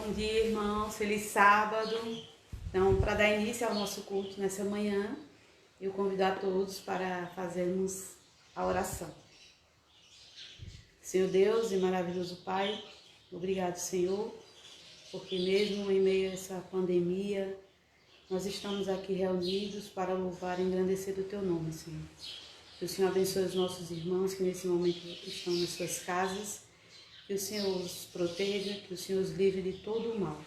Bom dia, irmãos. Feliz sábado. Então, para dar início ao nosso culto nessa manhã, eu convido a todos para fazermos a oração. Senhor Deus e maravilhoso Pai, obrigado, Senhor, porque mesmo em meio a essa pandemia, nós estamos aqui reunidos para louvar e engrandecer o Teu nome, Senhor. Que o Senhor abençoe os nossos irmãos que nesse momento estão nas suas casas. Que o Senhor os proteja, que o Senhor os livre de todo o mal.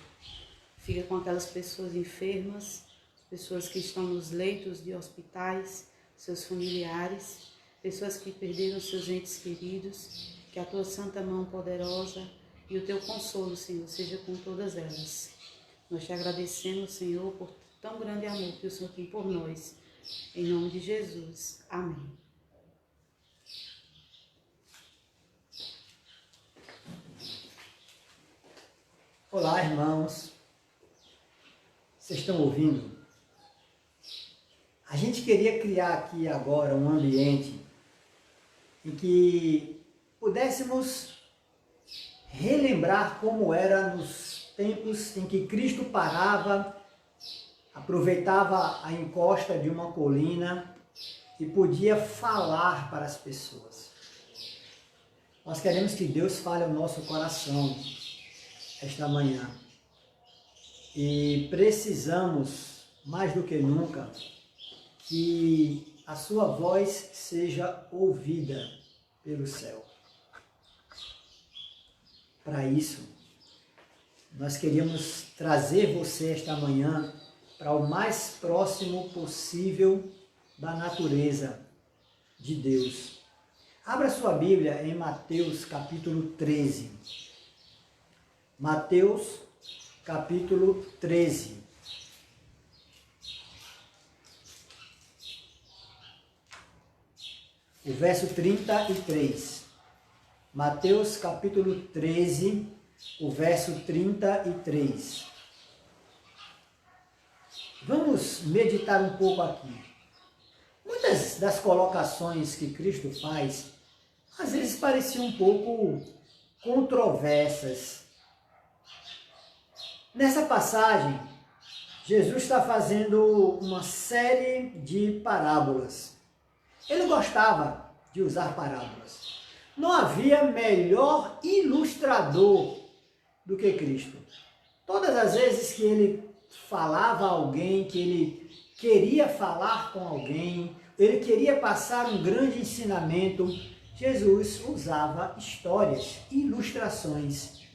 Fica com aquelas pessoas enfermas, as pessoas que estão nos leitos de hospitais, seus familiares, pessoas que perderam seus entes queridos. Que a Tua santa mão poderosa e o Teu consolo, Senhor, seja com todas elas. Nós te agradecemos, Senhor, por tão grande amor que o Senhor tem por nós. Em nome de Jesus. Amém. Olá, irmãos. Vocês estão ouvindo? A gente queria criar aqui agora um ambiente em que pudéssemos relembrar como era nos tempos em que Cristo parava, aproveitava a encosta de uma colina e podia falar para as pessoas. Nós queremos que Deus fale ao nosso coração esta manhã. E precisamos, mais do que nunca, que a sua voz seja ouvida pelo céu. Para isso, nós queríamos trazer você esta manhã para o mais próximo possível da natureza de Deus. Abra sua Bíblia em Mateus capítulo 13. Mateus, capítulo 13. O verso 33. Mateus, capítulo 13, o verso 33. Vamos meditar um pouco aqui. Muitas das colocações que Cristo faz, às vezes pareciam um pouco controversas. Nessa passagem, Jesus está fazendo uma série de parábolas. Ele gostava de usar parábolas. Não havia melhor ilustrador do que Cristo. Todas as vezes que ele falava a alguém, que ele queria falar com alguém, ele queria passar um grande ensinamento, Jesus usava histórias, ilustrações,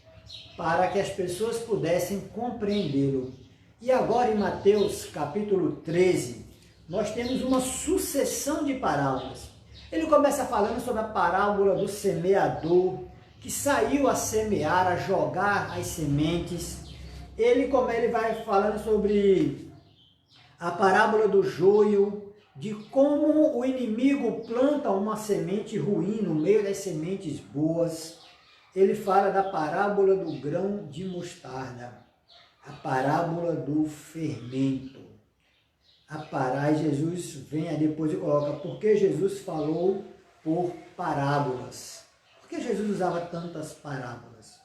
para que as pessoas pudessem compreendê-lo. E agora em Mateus capítulo 13, nós temos uma sucessão de parábolas. Ele começa falando sobre a parábola do semeador, que saiu a semear, a jogar as sementes. Ele vai falando sobre a parábola do joio, de como o inimigo planta uma semente ruim no meio das sementes boas. Ele fala da parábola do grão de mostarda, a parábola do fermento. E Jesus vem aí depois e coloca, por que Jesus falou por parábolas? Por que Jesus usava tantas parábolas?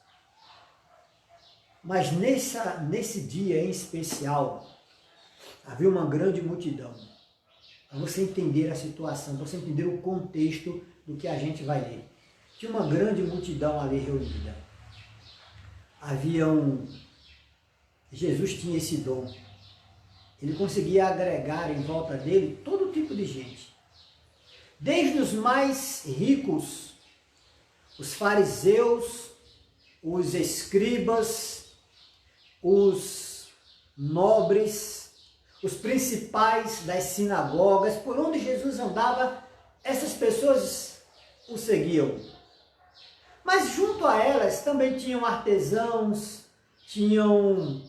Mas nesse dia em especial, havia uma grande multidão. Para você entender a situação, para você entender o contexto do que a gente vai ler. Tinha uma grande multidão ali reunida. Jesus tinha esse dom. Ele conseguia agregar em volta dele todo tipo de gente. Desde os mais ricos, os fariseus, os escribas, os nobres, os principais das sinagogas, por onde Jesus andava, essas pessoas o seguiam. Mas junto a elas também tinham artesãos, tinham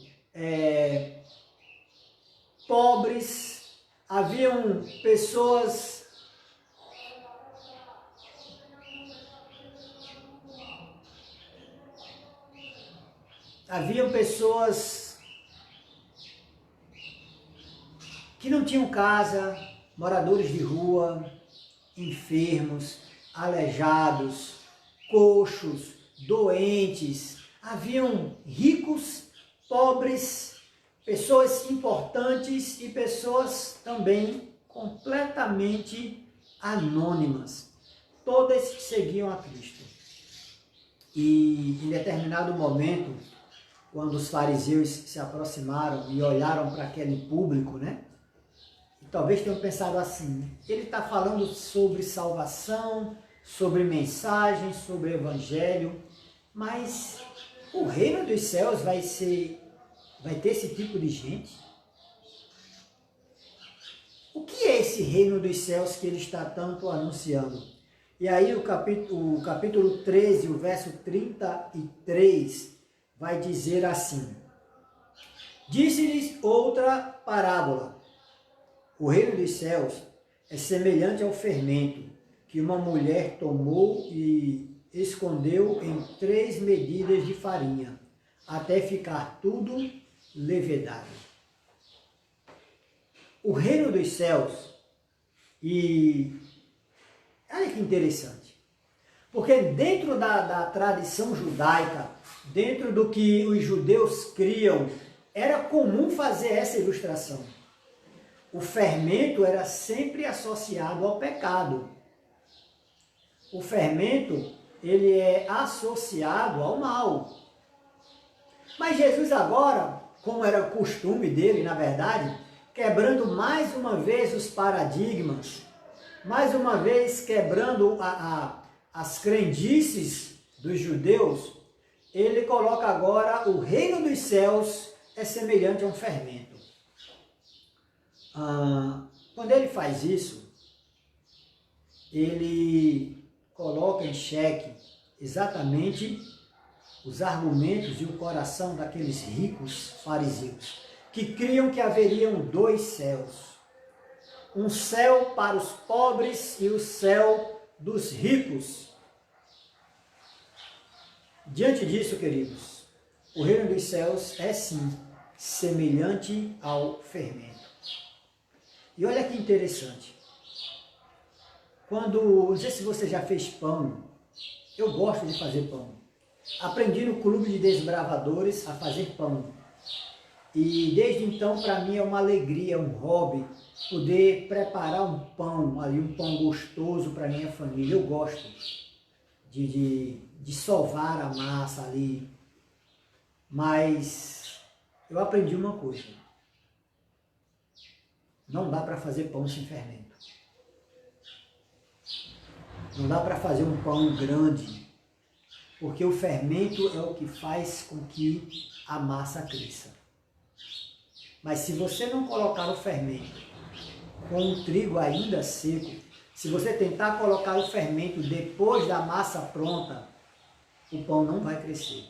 pobres, haviam pessoas que não tinham casa, moradores de rua, enfermos, aleijados, coxos, doentes. haviam ricos, pobres, pessoas importantes e pessoas também completamente anônimas. Todas seguiam a Cristo. E em determinado momento, quando os fariseus se aproximaram e olharam para aquele público, né? E talvez tenham pensado assim, ele está falando sobre salvação, sobre mensagem, sobre evangelho, mas o reino dos céus vai ter esse tipo de gente? O que é esse reino dos céus que ele está tanto anunciando? E aí o capítulo 13, o verso 33, vai dizer assim: disse-lhes outra parábola. O reino dos céus é semelhante ao fermento que uma mulher tomou e escondeu em 3 medidas de farinha, até ficar tudo levedado. O reino dos céus, e olha que interessante, porque dentro da tradição judaica, dentro do que os judeus criam, era comum fazer essa ilustração. O fermento era sempre associado ao pecado. O fermento, ele é associado ao mal. Mas Jesus agora, como era o costume dele, na verdade, quebrando mais uma vez os paradigmas, mais uma vez quebrando as crendices dos judeus, ele coloca agora o reino dos céus é semelhante a um fermento. Quando ele faz isso, ele coloca em xeque exatamente os argumentos e o coração daqueles ricos fariseus, que criam que haveriam 2 céus. Um céu para os pobres e o céu dos ricos. Diante disso, queridos, o reino dos céus é sim semelhante ao fermento. E olha que interessante. Não sei se você já fez pão, eu gosto de fazer pão. Aprendi no clube de desbravadores a fazer pão. E desde então, para mim, é uma alegria, um hobby, poder preparar um pão ali, um pão gostoso para minha família. Eu gosto de sovar a massa ali. Mas eu aprendi uma coisa. Não dá para fazer pão sem fermento. Não dá para fazer um pão grande, porque o fermento é o que faz com que a massa cresça. Mas se você não colocar o fermento com o trigo ainda seco, se você tentar colocar o fermento depois da massa pronta, o pão não vai crescer.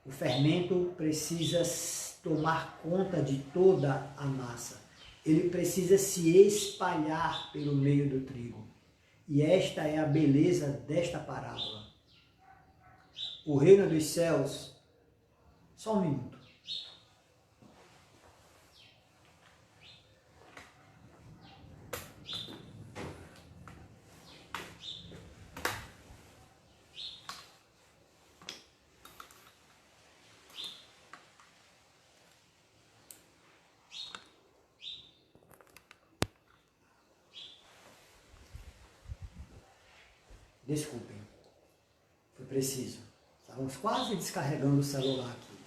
O fermento precisa tomar conta de toda a massa. Ele precisa se espalhar pelo meio do trigo. E esta é a beleza desta parábola. O reino dos céus, só um minuto. Desculpem, foi preciso. Estávamos quase descarregando o celular aqui.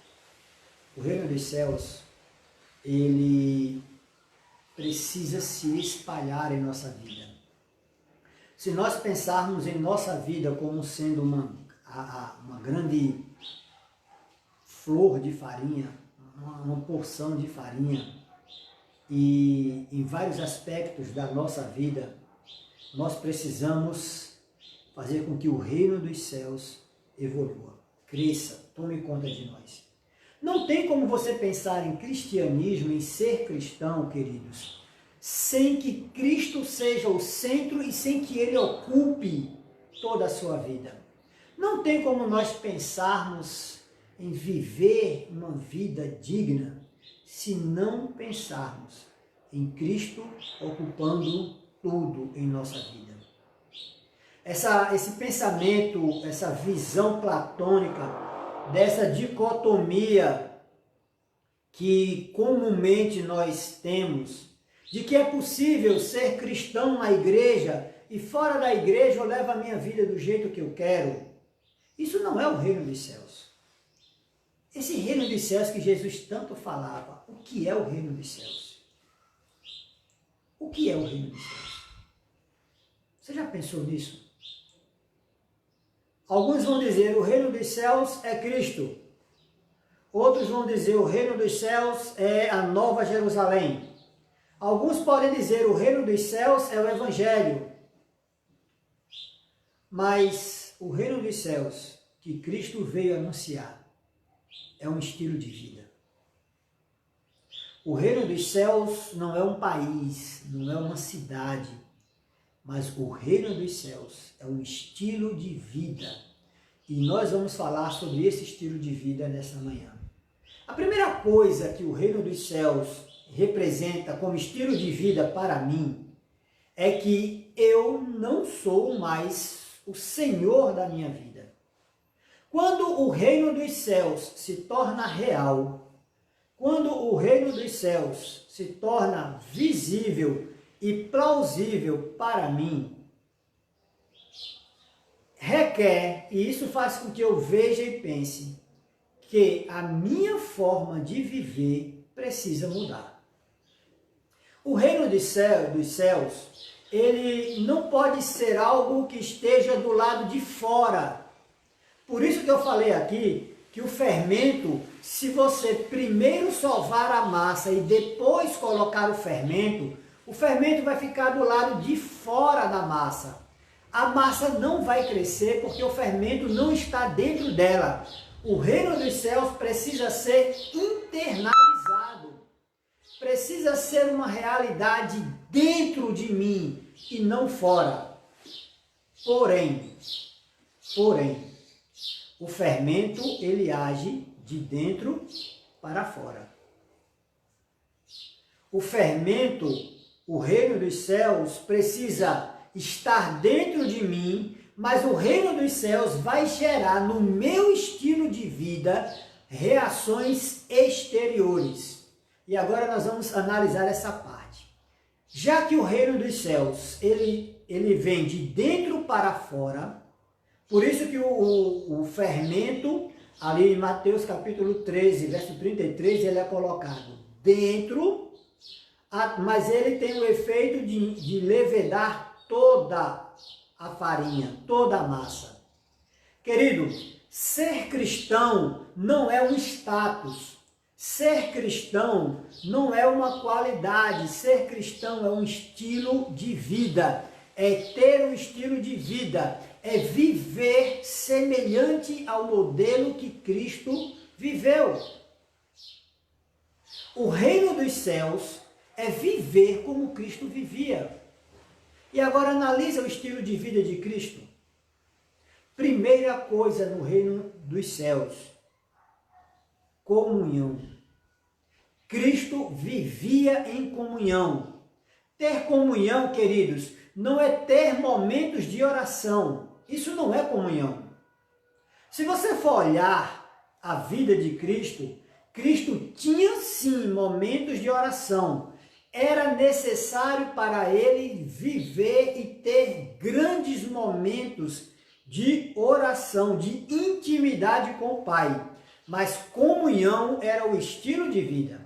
O reino dos céus, ele precisa se espalhar em nossa vida. Se nós pensarmos em nossa vida como sendo uma grande flor de farinha, uma porção de farinha, e em vários aspectos da nossa vida, nós precisamos fazer com que o reino dos céus evolua, cresça, tome conta de nós. Não tem como você pensar em cristianismo, em ser cristão, queridos, sem que Cristo seja o centro e sem que Ele ocupe toda a sua vida. Não tem como nós pensarmos em viver uma vida digna se não pensarmos em Cristo ocupando tudo em nossa vida. esse pensamento, essa visão platônica, dessa dicotomia que comumente nós temos, de que é possível ser cristão na igreja e fora da igreja eu levo a minha vida do jeito que eu quero. Isso não é o reino dos céus. Esse reino dos céus que Jesus tanto falava, o que é o reino dos céus? O que é o reino dos céus? Você já pensou nisso? Alguns vão dizer o reino dos céus é Cristo. Outros vão dizer o reino dos céus é a Nova Jerusalém. Alguns podem dizer o reino dos céus é o Evangelho. Mas o reino dos céus que Cristo veio anunciar é um estilo de vida. O reino dos céus não é um país, não é uma cidade, mas o reino dos céus é um estilo de vida. E nós vamos falar sobre esse estilo de vida nessa manhã. A primeira coisa que o reino dos céus representa como estilo de vida para mim é que eu não sou mais o Senhor da minha vida. Quando o reino dos céus se torna real, quando o reino dos céus se torna visível e plausível para mim, requer, e isso faz com que eu veja e pense, que a minha forma de viver precisa mudar. O reino dos céus, ele não pode ser algo que esteja do lado de fora. Por isso que eu falei aqui que o fermento, se você primeiro sovar a massa e depois colocar o fermento vai ficar do lado de fora da massa. A massa não vai crescer porque o fermento não está dentro dela. O reino dos céus precisa ser internalizado. Precisa ser uma realidade dentro de mim e não fora. Porém, o fermento, ele age de dentro para fora. O fermento, o reino dos céus, precisa estar dentro de mim, mas o reino dos céus vai gerar no meu estilo de vida reações exteriores. E agora nós vamos analisar essa parte. Já que o reino dos céus, ele vem de dentro para fora, por isso que o fermento, ali em Mateus capítulo 13, verso 33, ele é colocado dentro, mas ele tem o efeito de levedar toda a farinha, toda a massa. Querido, ser cristão não é um status, ser cristão não é uma qualidade, ser cristão é um estilo de vida, é ter um estilo de vida, é viver semelhante ao modelo que Cristo viveu. O reino dos céus é viver como Cristo vivia. E agora analisa o estilo de vida de Cristo. Primeira coisa no reino dos céus, comunhão. Cristo vivia em comunhão. Ter comunhão, queridos, não é ter momentos de oração. Isso não é comunhão. Se você for olhar a vida de Cristo, Cristo tinha sim momentos de oração. Era necessário para ele viver e ter grandes momentos de oração, de intimidade com o Pai. Mas comunhão era o estilo de vida.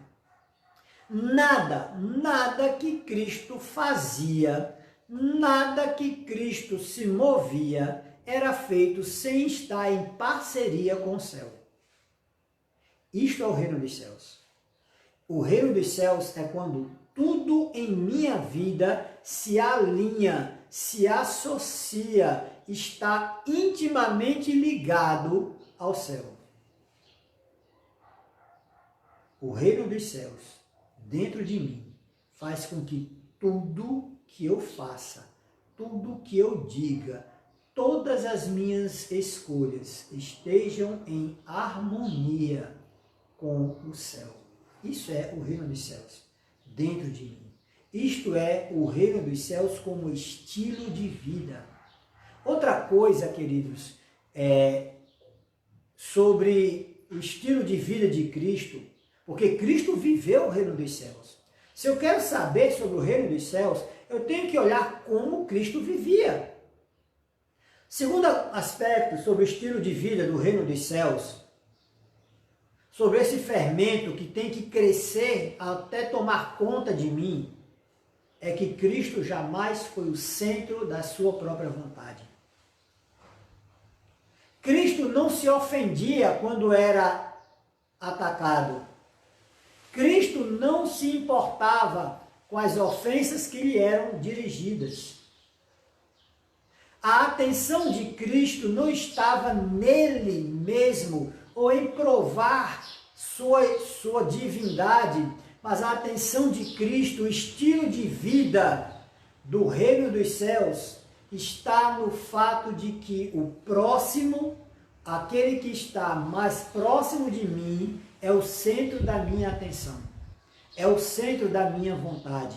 Nada que Cristo fazia, nada que Cristo se movia, era feito sem estar em parceria com o céu. Isto é o reino dos céus. O reino dos céus é quando tudo em minha vida se alinha, se associa, está intimamente ligado ao céu. O reino dos céus, dentro de mim, faz com que tudo que eu faça, tudo que eu diga, todas as minhas escolhas estejam em harmonia com o céu. Isso é o reino dos céus, dentro de mim. Isto é o reino dos céus como estilo de vida. Outra coisa, queridos, sobre o estilo de vida de Cristo, porque Cristo viveu o reino dos céus. Se eu quero saber sobre o reino dos céus, eu tenho que olhar como Cristo vivia. Segundo aspecto sobre o estilo de vida do reino dos céus, sobre esse fermento que tem que crescer até tomar conta de mim, é que Cristo jamais foi o centro da sua própria vontade. Cristo não se ofendia quando era atacado. Cristo não se importava com as ofensas que lhe eram dirigidas. A atenção de Cristo não estava nele mesmo ou em provar sua divindade, mas a atenção de Cristo, o estilo de vida do reino dos céus, está no fato de que o próximo, aquele que está mais próximo de mim, é o centro da minha atenção, é o centro da minha vontade.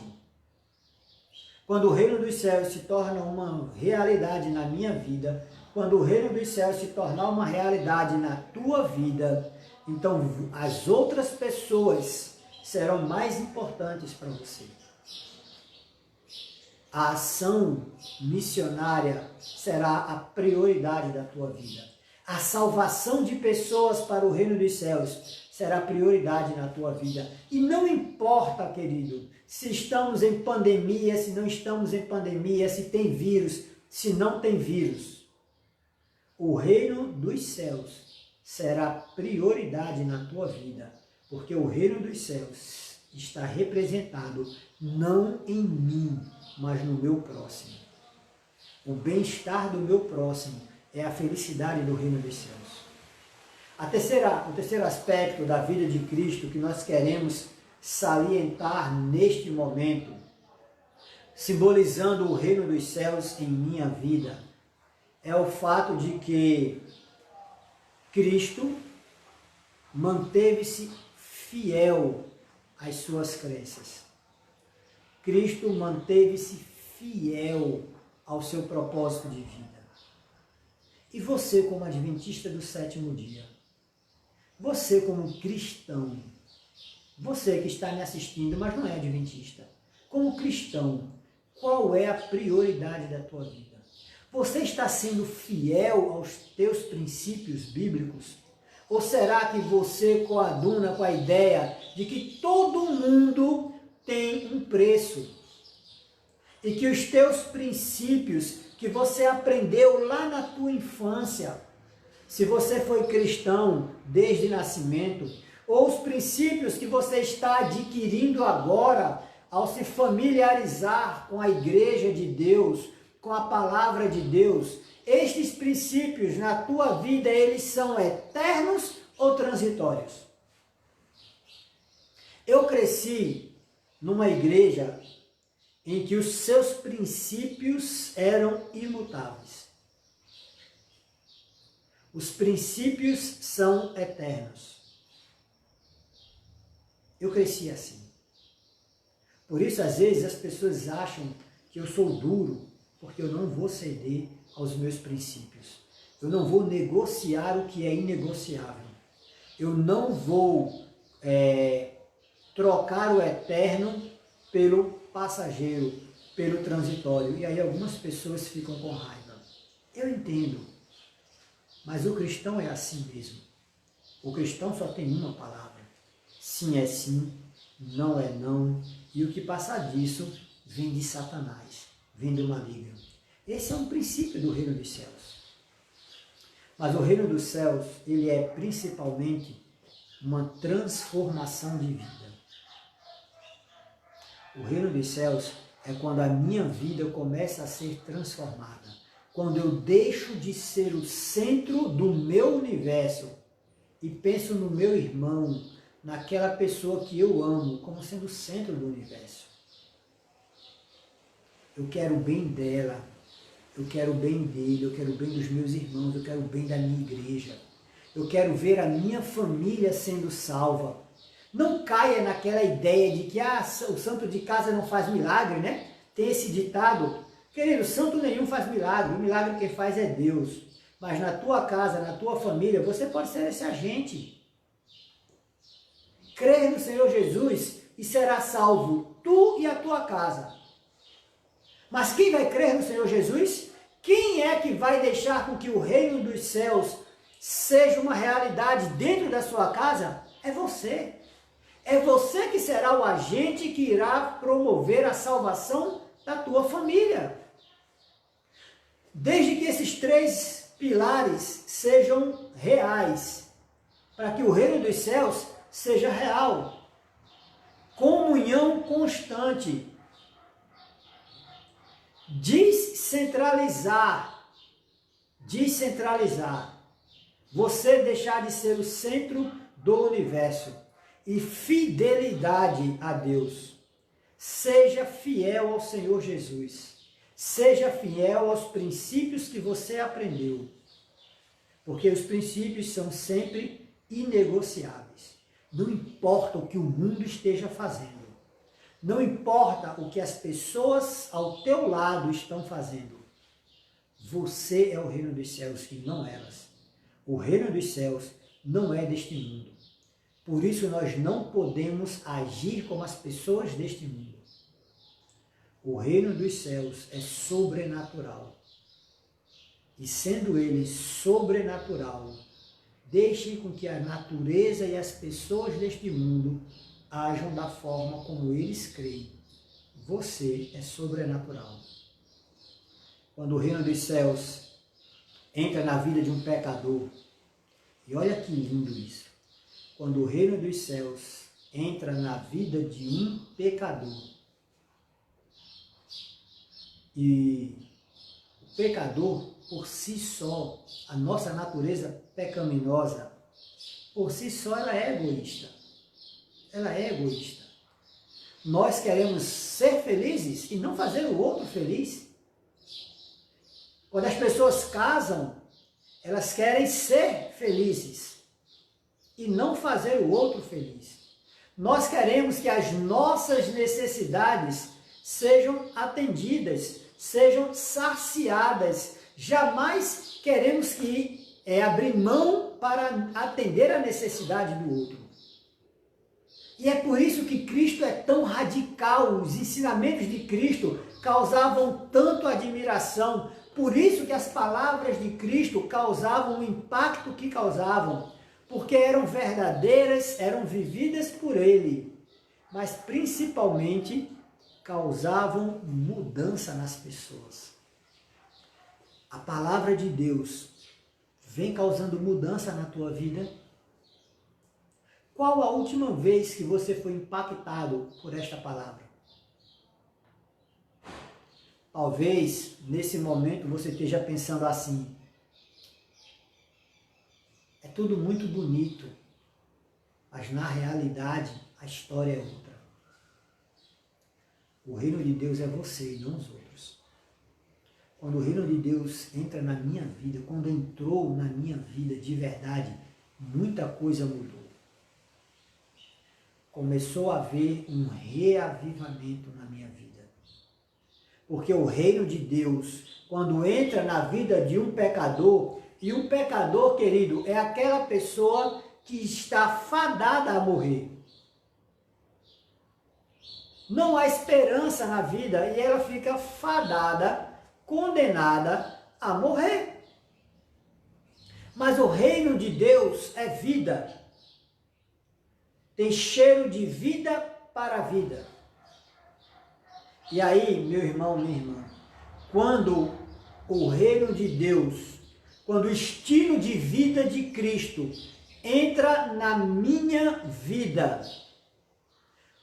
Quando o reino dos céus se torna uma realidade na minha vida, quando o reino dos céus se tornar uma realidade na tua vida, então as outras pessoas serão mais importantes para você. A ação missionária será a prioridade da tua vida. A salvação de pessoas para o reino dos céus será prioridade na tua vida. E não importa, querido, se estamos em pandemia, se não estamos em pandemia, se tem vírus, se não tem vírus. O reino dos céus será prioridade na tua vida, porque o reino dos céus está representado não em mim, mas no meu próximo. O bem-estar do meu próximo é a felicidade do reino dos céus. O terceiro aspecto da vida de Cristo que nós queremos salientar neste momento, simbolizando o reino dos céus em minha vida, é o fato de que Cristo manteve-se fiel às suas crenças. Cristo manteve-se fiel ao seu propósito de vida. E você, como adventista do sétimo dia, você como cristão, você que está me assistindo, mas não é adventista, como cristão, qual é a prioridade da tua vida? Você está sendo fiel aos teus princípios bíblicos? Ou será que você coaduna com a ideia de que todo mundo tem um preço e que os teus princípios que você aprendeu lá na tua infância, se você foi cristão desde nascimento, ou os princípios que você está adquirindo agora ao se familiarizar com a igreja de Deus, com a palavra de Deus, estes princípios na tua vida, eles são eternos ou transitórios? Eu cresci numa igreja em que os seus princípios eram imutáveis. Os princípios são eternos. Eu cresci assim. Por isso, às vezes, as pessoas acham que eu sou duro, porque eu não vou ceder aos meus princípios. Eu não vou negociar o que é inegociável. Eu não vou trocar o eterno pelo passageiro, pelo transitório. E aí algumas pessoas ficam com raiva. Eu entendo, mas o cristão é assim mesmo. O cristão só tem uma palavra. Sim é sim, não é não. E o que passar disso vem de Satanás, vem do maligno. Esse é um princípio do reino dos céus. Mas o reino dos céus, ele é principalmente uma transformação de vida. O reino dos céus é quando a minha vida começa a ser transformada. Quando eu deixo de ser o centro do meu universo e penso no meu irmão, naquela pessoa que eu amo, como sendo o centro do universo. Eu quero o bem dela, eu quero o bem dele, eu quero o bem dos meus irmãos, eu quero o bem da minha igreja. Eu quero ver a minha família sendo salva. Não caia naquela ideia de que o santo de casa não faz milagre, né? Tem esse ditado Querido, santo nenhum faz milagre, o milagre quem faz é Deus. Mas na tua casa, na tua família, você pode ser esse agente. Crê no Senhor Jesus e será salvo, tu e a tua casa. Mas quem vai crer no Senhor Jesus? Quem é que vai deixar com que o reino dos céus seja uma realidade dentro da sua casa? É você. É você que será o agente que irá promover a salvação da tua família. Desde que esses 3 pilares sejam reais, para que o reino dos céus seja real. Comunhão constante. Descentralizar. Você deixar de ser o centro do universo. E fidelidade a Deus. Seja fiel ao Senhor Jesus. Seja fiel aos princípios que você aprendeu. Porque os princípios são sempre inegociáveis. Não importa o que o mundo esteja fazendo. Não importa o que as pessoas ao teu lado estão fazendo. Você é o reino dos céus e não elas. O reino dos céus não é deste mundo. Por isso nós não podemos agir como as pessoas deste mundo. O reino dos céus é sobrenatural. E sendo ele sobrenatural, deixe com que a natureza e as pessoas deste mundo ajam da forma como eles creem. Você é sobrenatural. Quando o reino dos céus entra na vida de um pecador, e olha que lindo isso, quando o reino dos céus entra na vida de um pecador, e o pecador, por si só, a nossa natureza pecaminosa, por si só ela é egoísta. Ela é egoísta. Nós queremos ser felizes e não fazer o outro feliz. Quando as pessoas casam, elas querem ser felizes e não fazer o outro feliz. Nós queremos que as nossas necessidades sejam atendidas, sejam saciadas. Jamais queremos abrir mão para atender a necessidade do outro. E é por isso que Cristo é tão radical. Os ensinamentos de Cristo causavam tanto admiração. Por isso que as palavras de Cristo causavam o impacto que causavam. Porque eram verdadeiras, eram vividas por Ele. Mas principalmente causavam mudança nas pessoas. A palavra de Deus vem causando mudança na tua vida? Qual a última vez que você foi impactado por esta palavra? Talvez, nesse momento, você esteja pensando assim: é tudo muito bonito, mas na realidade a história é outra. O reino de Deus é você e não os outros. Quando o reino de Deus entra na minha vida, quando entrou na minha vida de verdade, muita coisa mudou. Começou a haver um reavivamento na minha vida. Porque o reino de Deus, quando entra na vida de um pecador, e um pecador, querido, é aquela pessoa que está fadada a morrer. Não há esperança na vida e ela fica fadada, condenada a morrer. Mas o reino de Deus é vida. Tem cheiro de vida para a vida. E aí, meu irmão, minha irmã, quando o reino de Deus, quando o estilo de vida de Cristo entra na minha vida,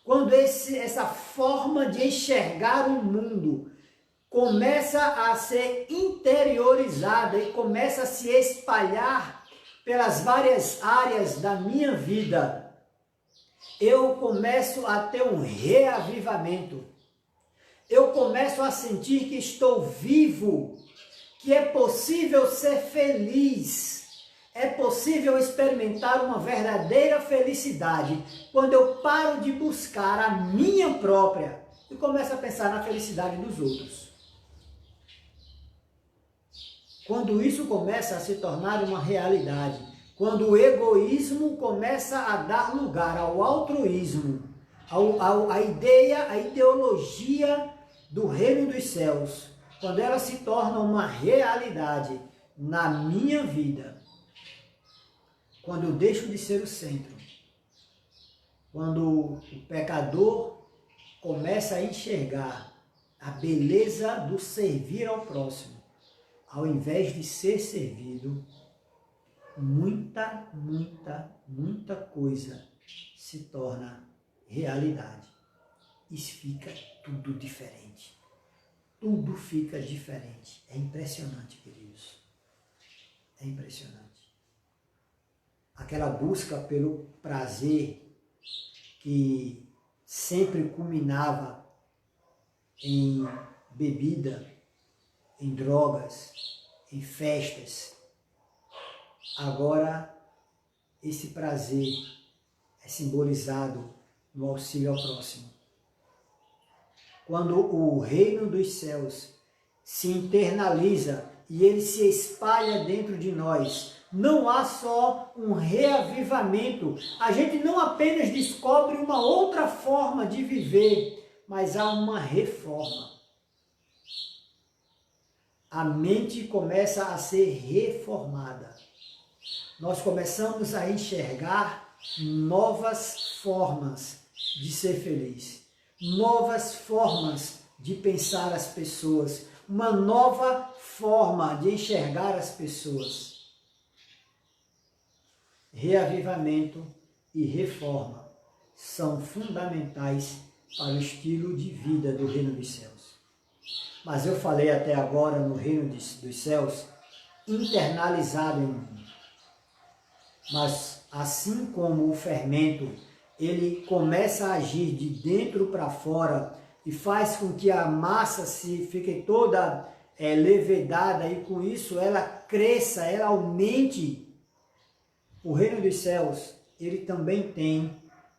quando essa forma de enxergar o mundo começa a ser interiorizada e começa a se espalhar pelas várias áreas da minha vida, eu começo a ter um reavivamento. Eu começo a sentir que estou vivo, que é possível ser feliz. É possível experimentar uma verdadeira felicidade quando eu paro de buscar a minha própria e começo a pensar na felicidade dos outros. Quando isso começa a se tornar uma realidade, quando o egoísmo começa a dar lugar ao altruísmo, a ideia, a ideologia do reino dos céus, quando ela se torna uma realidade na minha vida, quando eu deixo de ser o centro, quando o pecador começa a enxergar a beleza do servir ao próximo, ao invés de ser servido, muita coisa se torna realidade. E fica tudo diferente. Tudo fica diferente. É impressionante, queridos. É impressionante. Aquela busca pelo prazer que sempre culminava em bebida, em drogas, em festas. Agora, esse prazer é simbolizado no auxílio ao próximo. Quando o reino dos céus se internaliza e ele se espalha dentro de nós, não há só um reavivamento. A gente não apenas descobre uma outra forma de viver, mas há uma reforma. A mente começa a ser reformada. Nós começamos a enxergar novas formas de ser feliz, novas formas de pensar as pessoas, uma nova forma de enxergar as pessoas. Reavivamento e reforma são fundamentais para o estilo de vida do reino dos céus. Mas eu falei até agora no reino dos céus, internalizado em mim. Mas assim como o fermento, ele começa a agir de dentro para fora e faz com que a massa se fique toda levedada e com isso ela cresça, ela aumente. O reino dos céus, ele também tem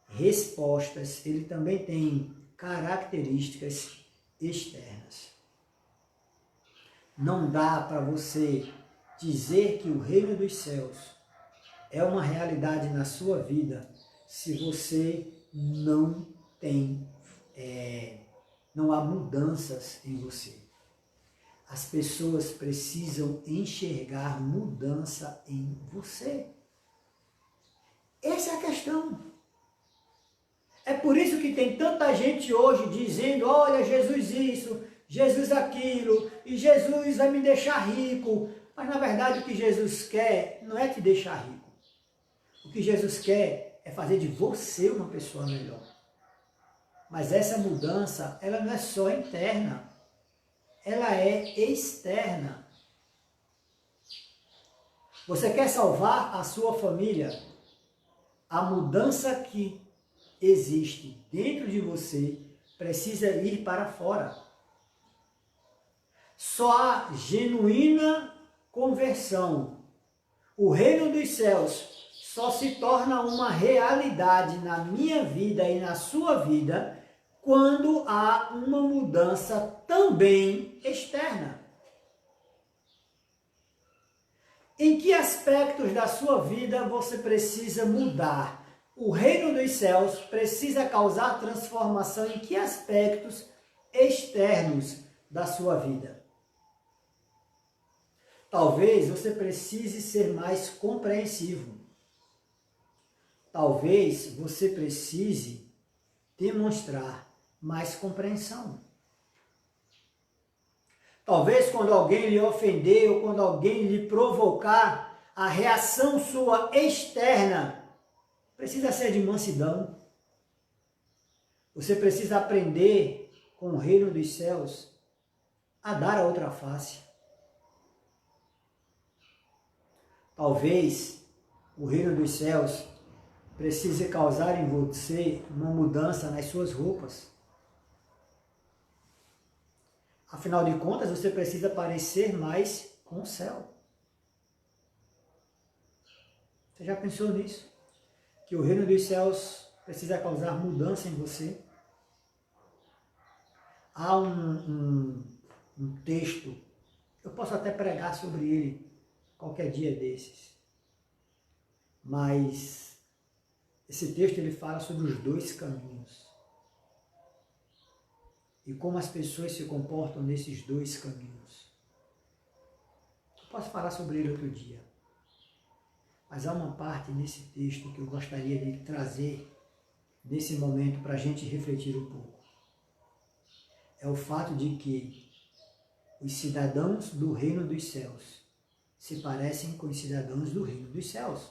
respostas, ele também tem características externas. Não dá para você dizer que o reino dos céus é uma realidade na sua vida se você não tem, não há mudanças em você. As pessoas precisam enxergar mudança em você. Essa é a questão. É por isso que tem tanta gente hoje dizendo, olha, Jesus isso, Jesus aquilo, e Jesus vai me deixar rico. Mas na verdade o que Jesus quer não é te deixar rico. O que Jesus quer é fazer de você uma pessoa melhor. Mas essa mudança, ela não é só interna, ela é externa. Você quer salvar a sua família? A mudança que existe dentro de você precisa ir para fora. Só há genuína conversão. O reino dos céus só se torna uma realidade na minha vida e na sua vida quando há uma mudança também externa. Em que aspectos da sua vida você precisa mudar? O reino dos céus precisa causar transformação em que aspectos externos da sua vida? Talvez você precise ser mais compreensivo. Talvez você precise demonstrar mais compreensão. Talvez quando alguém lhe ofender ou quando alguém lhe provocar, a reação sua externa precisa ser de mansidão. Você precisa aprender com o reino dos céus a dar a outra face. Talvez o reino dos céus precise causar em você uma mudança nas suas roupas. Afinal de contas, você precisa parecer mais com o céu. Você já pensou nisso? Que o reino dos céus precisa causar mudança em você? Há um texto Eu posso até pregar sobre ele qualquer dia desses. Mas esse texto ele fala sobre os dois caminhos. E como as pessoas se comportam nesses dois caminhos. Eu posso falar sobre ele outro dia. Mas há uma parte nesse texto que eu gostaria de trazer nesse momento para a gente refletir um pouco. É o fato de que os cidadãos do reino dos céus se parecem com os cidadãos do reino dos céus.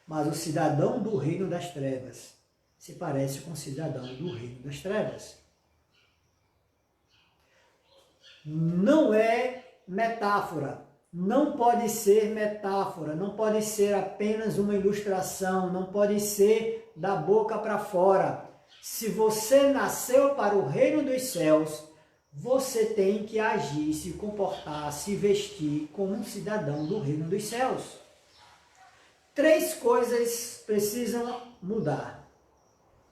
Mas o cidadão do reino das trevas se parece com o cidadão do reino das trevas. Não é metáfora, não pode ser metáfora, não pode ser apenas uma ilustração, não pode ser da boca para fora. Se você nasceu para o reino dos céus, você tem que agir, se comportar, se vestir como um cidadão do reino dos céus. 3 coisas precisam mudar: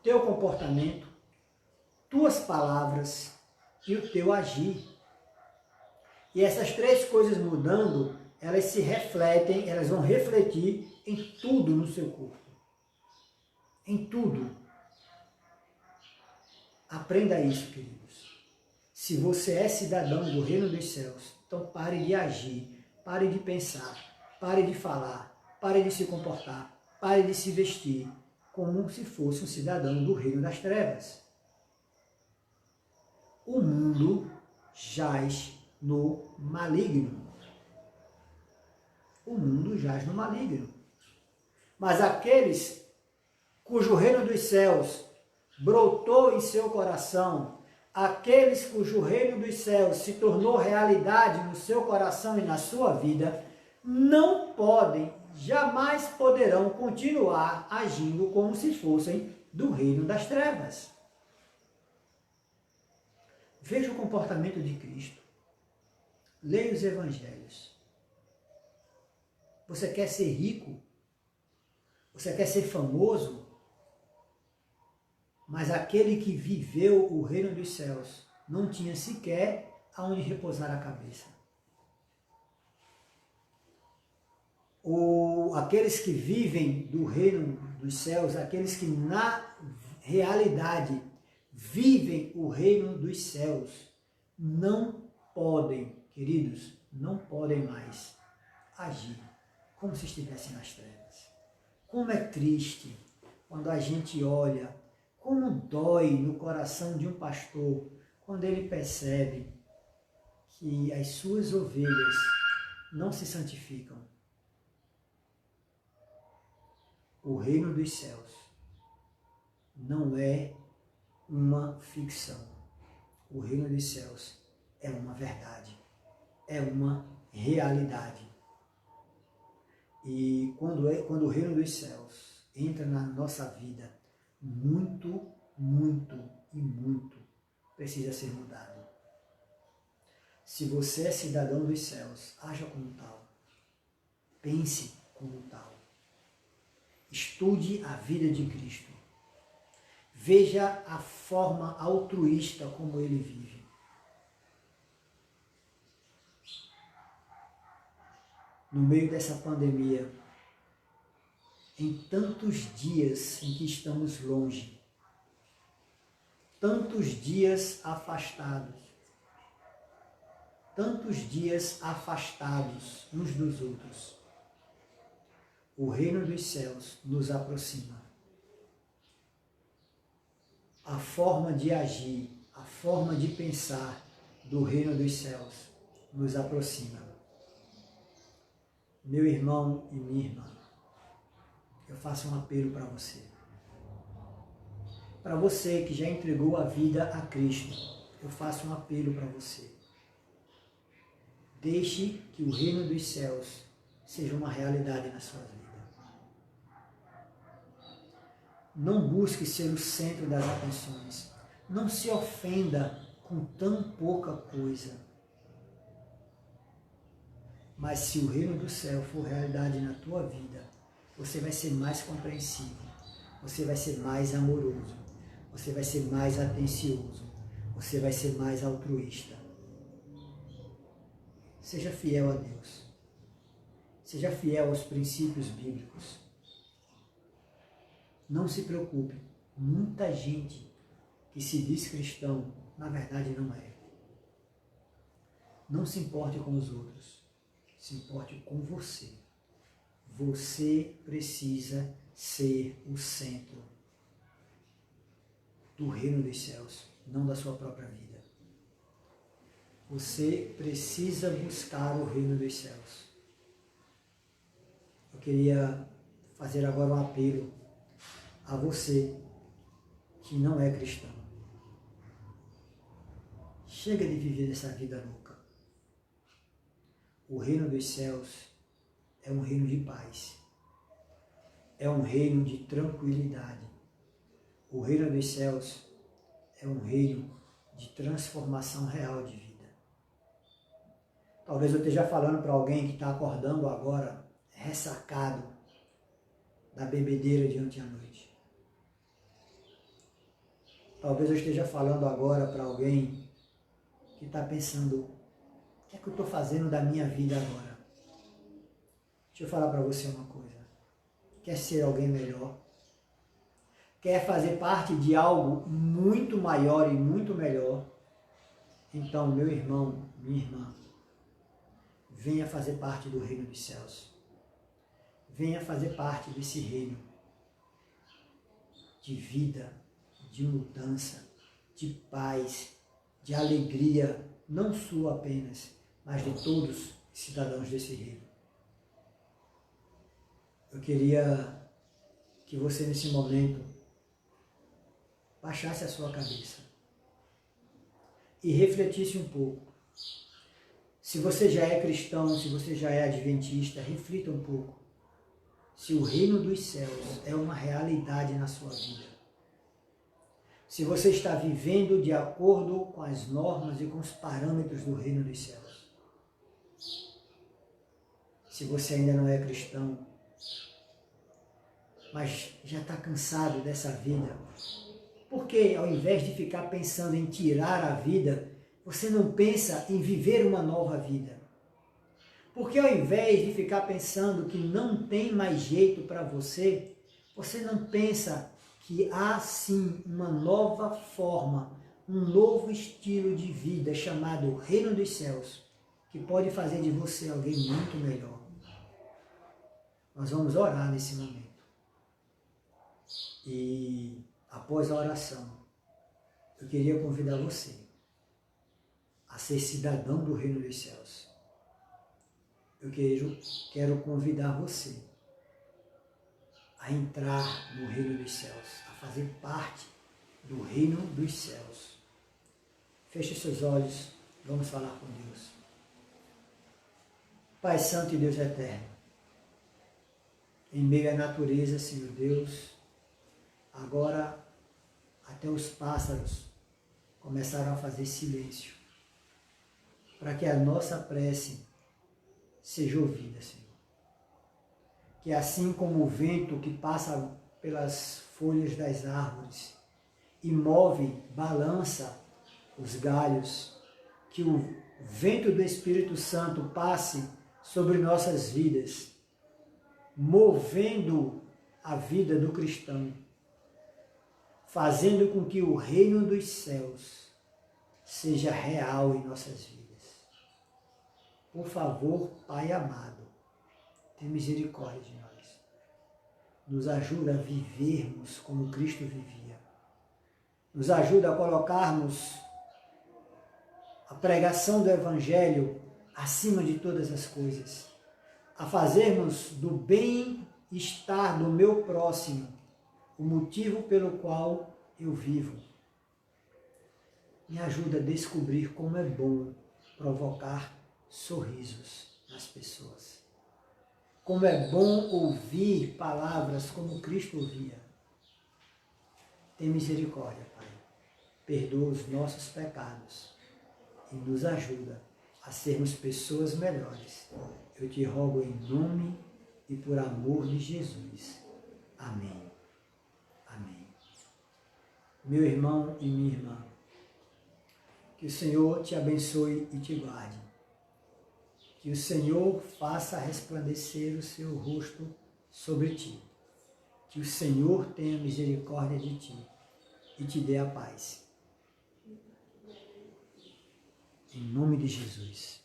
teu comportamento, tuas palavras e o teu agir. E essas 3 coisas mudando, elas se refletem, elas vão refletir em tudo no seu corpo. Em tudo. Aprenda isso, queridos. Se você é cidadão do reino dos céus, então pare de agir, pare de pensar, pare de falar, pare de se comportar, pare de se vestir como se fosse um cidadão do reino das trevas. O mundo jaz no maligno. O mundo jaz no maligno. Mas aqueles cujo reino dos céus brotou em seu coração, aqueles cujo reino dos céus se tornou realidade no seu coração e na sua vida, não podem, jamais poderão continuar agindo como se fossem do reino das trevas. Veja o comportamento de Cristo. Leia os evangelhos. Você quer ser rico? Você quer ser famoso? Mas aquele que viveu o reino dos céus não tinha sequer aonde repousar a cabeça. Aqueles que vivem do reino dos céus, aqueles que na realidade vivem o reino dos céus, não podem, queridos, não podem mais agir como se estivessem nas trevas. Como é triste quando a gente olha, como dói no coração de um pastor quando ele percebe que as suas ovelhas não se santificam. O reino dos céus não é uma ficção. O reino dos céus é uma verdade, é uma realidade. E quando o reino dos céus entra na nossa vida, muito, muito e muito precisa ser mudado. Se você é cidadão dos céus, haja como tal. Pense como tal. Estude a vida de Cristo. Veja a forma altruísta como ele vive. No meio dessa pandemia, em tantos dias em que estamos longe, tantos dias afastados uns dos outros, o reino dos céus nos aproxima. A forma de agir, a forma de pensar do reino dos céus nos aproxima. Meu irmão e minha irmã, eu faço um apelo para você. Para você que já entregou a vida a Cristo, eu faço um apelo para você. Deixe que o reino dos céus seja uma realidade na sua vida. Não busque ser o centro das atenções. Não se ofenda com tão pouca coisa. Mas se o reino do céu for realidade na tua vida, você vai ser mais compreensivo, você vai ser mais amoroso, você vai ser mais atencioso, você vai ser mais altruísta. Seja fiel a Deus. Seja fiel aos princípios bíblicos. Não se preocupe. Muita gente que se diz cristão, na verdade não é. Não se importe com os outros. Se importe com você. Você precisa ser o centro do reino dos céus, não da sua própria vida. Você precisa buscar o reino dos céus. Eu queria fazer agora um apelo a você que não é cristão. Chega de viver essa vida louca. O reino dos céus é um reino de paz. É um reino de tranquilidade. O reino dos céus é um reino de transformação real de vida. Talvez eu esteja falando para alguém que está acordando agora, ressacado da bebedeira de ontem à noite. Talvez eu esteja falando agora para alguém que está pensando, o que é que eu estou fazendo da minha vida agora? Deixa eu falar para você uma coisa. Quer ser alguém melhor? Quer fazer parte de algo muito maior e muito melhor? Então, meu irmão, minha irmã, venha fazer parte do reino dos céus. Venha fazer parte desse reino de vida, de mudança, de paz, de alegria, não sua apenas, mas de todos os cidadãos desse reino. Eu queria que você, nesse momento, baixasse a sua cabeça e refletisse um pouco. Se você já é cristão, se você já é adventista, reflita um pouco. Se o reino dos céus é uma realidade na sua vida. Se você está vivendo de acordo com as normas e com os parâmetros do reino dos céus. Se você ainda não é cristão, mas já está cansado dessa vida, por que ao invés de ficar pensando em tirar a vida, você não pensa em viver uma nova vida? Por que ao invés de ficar pensando que não tem mais jeito para você, você não pensa que há sim uma nova forma, um novo estilo de vida chamado Reino dos Céus, que pode fazer de você alguém muito melhor? Nós vamos orar nesse momento. E após a oração, eu queria convidar você a ser cidadão do Reino dos Céus. Eu quero convidar você a entrar no Reino dos Céus, a fazer parte do Reino dos Céus. Feche seus olhos, vamos falar com Deus. Pai Santo e Deus Eterno, em meio à natureza, Senhor Deus, agora até os pássaros começaram a fazer silêncio, para que a nossa prece seja ouvida, Senhor. Que assim como o vento que passa pelas folhas das árvores e move, balança os galhos, que o vento do Espírito Santo passe sobre nossas vidas, movendo a vida do cristão, fazendo com que o reino dos céus seja real em nossas vidas. Por favor, Pai amado, tenha misericórdia de nós. Nos ajuda a vivermos como Cristo vivia. Nos ajuda a colocarmos a pregação do Evangelho acima de todas as coisas. A fazermos do bem-estar do meu próximo o motivo pelo qual eu vivo. Me ajuda a descobrir como é bom provocar sorrisos nas pessoas. Como é bom ouvir palavras como Cristo ouvia. Tem misericórdia, Pai. Perdoa os nossos pecados e nos ajuda a sermos pessoas melhores. Eu te rogo em nome e por amor de Jesus. Amém. Amém. Meu irmão e minha irmã, que o Senhor te abençoe e te guarde. Que o Senhor faça resplandecer o seu rosto sobre ti. Que o Senhor tenha misericórdia de ti e te dê a paz. Em nome de Jesus.